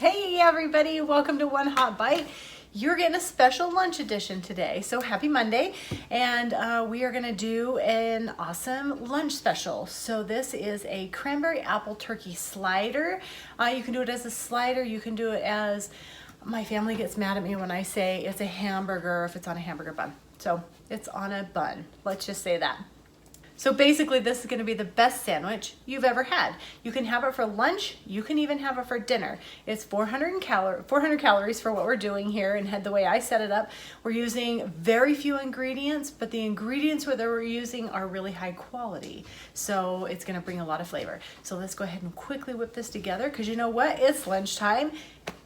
Hey everybody, welcome to One Hot Bite. You're getting a special lunch edition today, so happy Monday. And we are gonna do an awesome lunch special. So this is a cranberry apple turkey slider. You can do it as a slider, you can do it as, my family gets mad at me when I say it's a hamburger if it's on a hamburger bun. So it's on a bun, let's just say that. So basically this is gonna be the best sandwich you've ever had. You can have it for lunch, you can even have it for dinner. It's 400 calories for what we're doing here, and the way I set it up. We're using very few ingredients, but the ingredients that we're using are really high quality. So it's gonna bring a lot of flavor. So let's go ahead and quickly whip this together, because you know what, it's lunchtime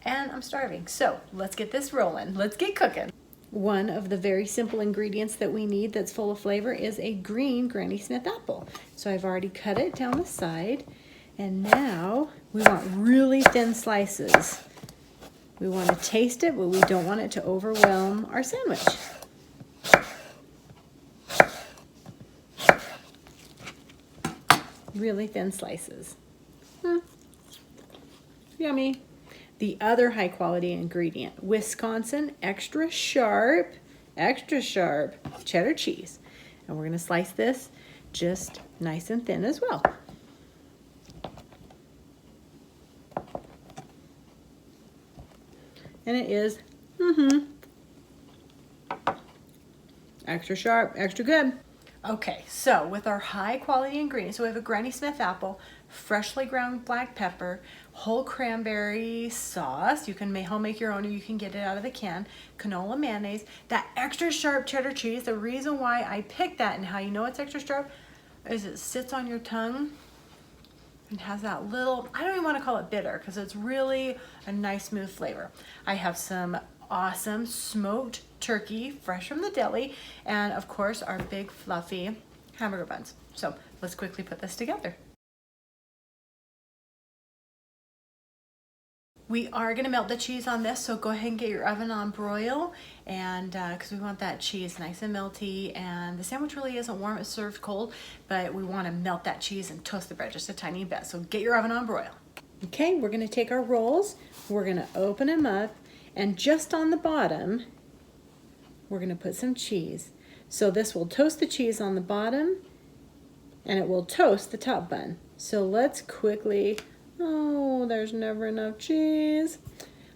and I'm starving. So let's get this rolling, let's get cooking. One of the very simple ingredients that we need that's full of flavor is a green Granny Smith apple. So I've already cut it down the side, and now we want really thin slices. We want to taste it, but we don't want it to overwhelm our sandwich. Really thin slices. Yummy. The other high quality ingredient, Wisconsin extra sharp cheddar cheese. And we're gonna slice this just nice and thin as well. And it is extra sharp, extra good. Okay, so with our high quality ingredients, so we have a Granny Smith apple, freshly ground black pepper, whole cranberry sauce. You can home make your own, or you can get it out of the can. Canola mayonnaise, that extra sharp cheddar cheese. The reason why I picked that and how you know it's extra sharp is it sits on your tongue and has that little, I don't even want to call it bitter, because it's really a nice smooth flavor. I have some awesome smoked turkey fresh from the deli, and of course our big fluffy hamburger buns. So let's quickly put this together. We are gonna melt the cheese on this, so go ahead and get your oven on broil, and because we want that cheese nice and melty, and the sandwich really isn't warm, it's served cold, but we want to melt that cheese and toast the bread just a tiny bit, so get your oven on broil. Okay, we're gonna take our rolls, we're gonna open them up, and just on the bottom we're gonna put some cheese. So this will toast the cheese on the bottom, and it will toast the top bun. So let's quickly, oh, there's never enough cheese.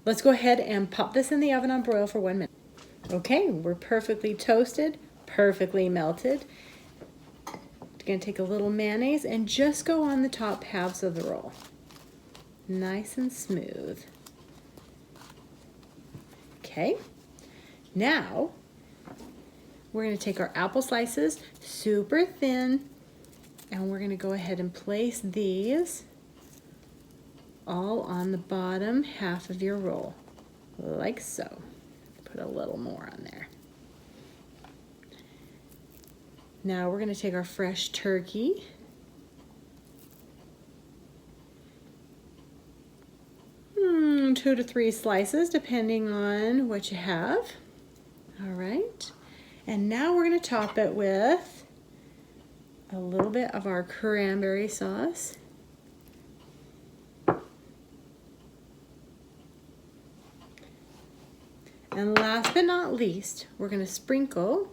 Let's go ahead and pop this in the oven on broil for 1 minute. Okay, we're perfectly toasted, perfectly melted. Gonna take a little mayonnaise and just go on the top halves of the roll. Nice and smooth. Okay, now we're gonna take our apple slices, super thin, and we're gonna go ahead and place these all on the bottom half of your roll, like so. Put a little more on there. Now we're gonna take our fresh turkey, two to three slices depending on what you have. All right, and now we're gonna top it with a little bit of our cranberry sauce. And last but not least, we're gonna sprinkle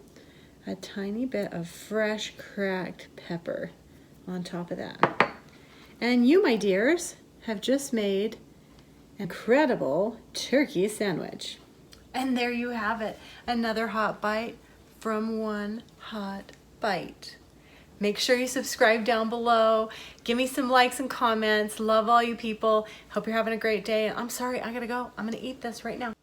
a tiny bit of fresh cracked pepper on top of that. And you, my dears, have just made an incredible turkey sandwich. And there you have it, another hot bite from One Hot Bite. Make sure you subscribe down below. Give me some likes and comments. Love all you people. Hope you're having a great day. I'm sorry, I gotta go. I'm gonna eat this right now.